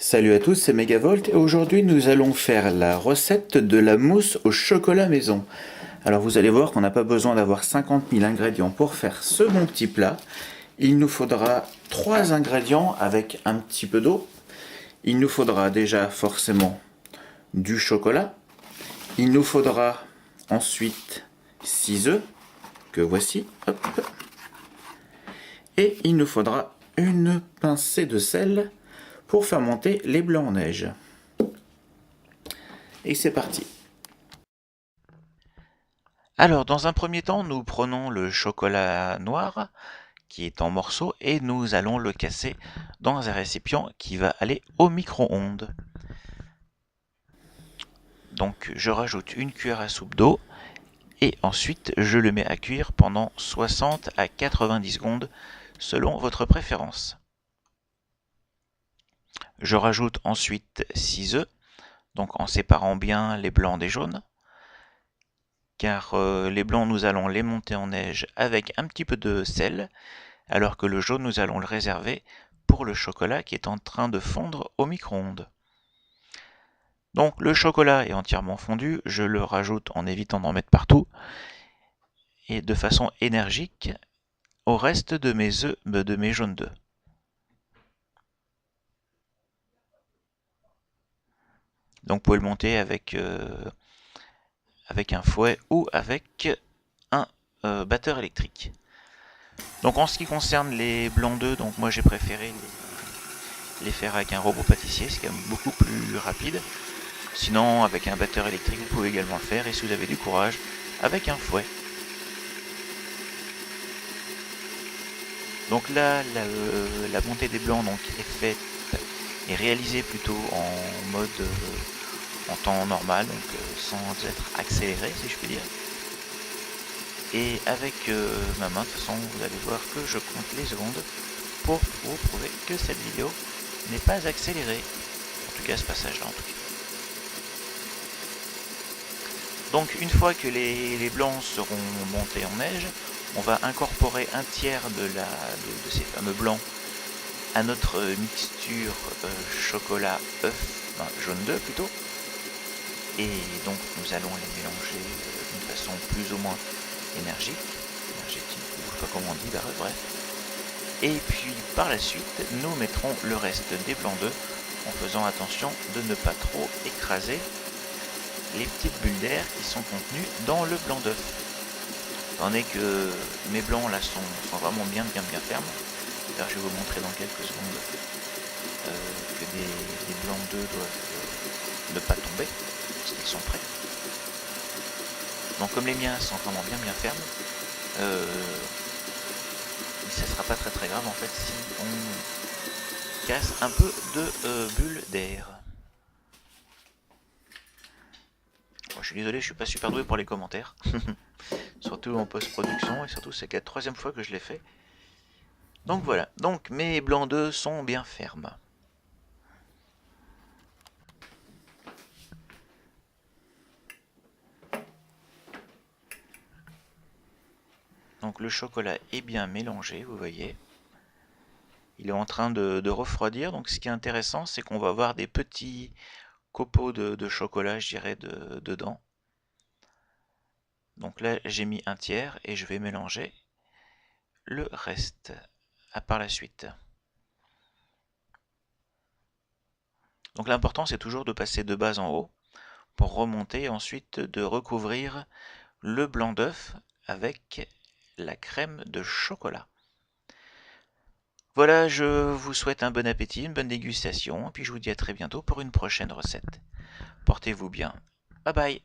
Salut à tous, c'est Megavolt et aujourd'hui nous allons faire la recette de la mousse au chocolat maison. Alors vous allez voir qu'on n'a pas besoin d'avoir 50 000 ingrédients pour faire ce bon petit plat. Il nous faudra 3 ingrédients avec un petit peu d'eau. Il nous faudra déjà forcément du chocolat. Il nous faudra ensuite 6 œufs, que voici. Hop. Et il nous faudra une pincée de sel pour faire monter les blancs en neige. Et c'est parti. Alors, dans un premier temps, nous prenons le chocolat noir qui est en morceaux et nous allons le casser dans un récipient qui va aller au micro-ondes. Donc, je rajoute une cuillère à soupe d'eau et ensuite je le mets à cuire pendant 60 à 90 secondes selon votre préférence. Je rajoute ensuite 6 œufs, donc en séparant bien les blancs des jaunes, car les blancs nous allons les monter en neige avec un petit peu de sel, alors que le jaune nous allons le réserver pour le chocolat qui est en train de fondre au micro-ondes. Donc le chocolat est entièrement fondu, je le rajoute en évitant d'en mettre partout et de façon énergique au reste de mes œufs, de mes jaunes d'œufs. Donc vous pouvez le monter avec un fouet ou avec un batteur électrique. Donc en ce qui concerne les blancs d'œufs, donc moi j'ai préféré les faire avec un robot pâtissier, c'est quand même beaucoup plus rapide. Sinon, avec un batteur électrique, vous pouvez également le faire, et si vous avez du courage, avec un fouet. Donc là, la montée des blancs donc, est réalisée plutôt en mode en temps normal, donc sans être accéléré, si je puis dire. Et avec ma main, de toute façon, vous allez voir que je compte les secondes pour vous prouver que cette vidéo n'est pas accélérée. En tout cas, ce passage-là, en tout cas. Donc une fois que les blancs seront montés en neige, on va incorporer un tiers de ces fameux blancs à notre mixture chocolat œuf, enfin, jaune d'œuf plutôt. Et donc nous allons les mélanger d'une façon plus ou moins énergique, énergétique, ou je sais pas comment on dit, bref. Et puis par la suite, nous mettrons le reste des blancs d'œuf en faisant attention de ne pas trop écraser les petites bulles d'air qui sont contenues dans le blanc d'œuf. Étant donné que mes blancs là sont vraiment bien fermes, car je vais vous montrer dans quelques secondes que des blancs d'œufs doivent ne pas tomber, parce qu'ils sont prêts. Donc comme les miens sont vraiment bien fermes, ça sera pas très grave en fait si on casse un peu de bulles d'air. Je suis désolé, je suis pas super doué pour les commentaires. Surtout en post-production, et surtout c'est la troisième fois que je l'ai fait. Donc voilà, donc mes blancs d'œufs sont bien fermes. Donc le chocolat est bien mélangé, vous voyez. Il est en train de refroidir, donc ce qui est intéressant, c'est qu'on va avoir des petits copeaux de chocolat, je dirais, dedans. Donc là, j'ai mis un tiers et je vais mélanger le reste par la suite. Donc l'important, c'est toujours de passer de bas en haut pour remonter et ensuite de recouvrir le blanc d'œuf avec la crème de chocolat. Voilà, je vous souhaite un bon appétit, une bonne dégustation, et puis je vous dis à très bientôt pour une prochaine recette. Portez-vous bien. Bye bye.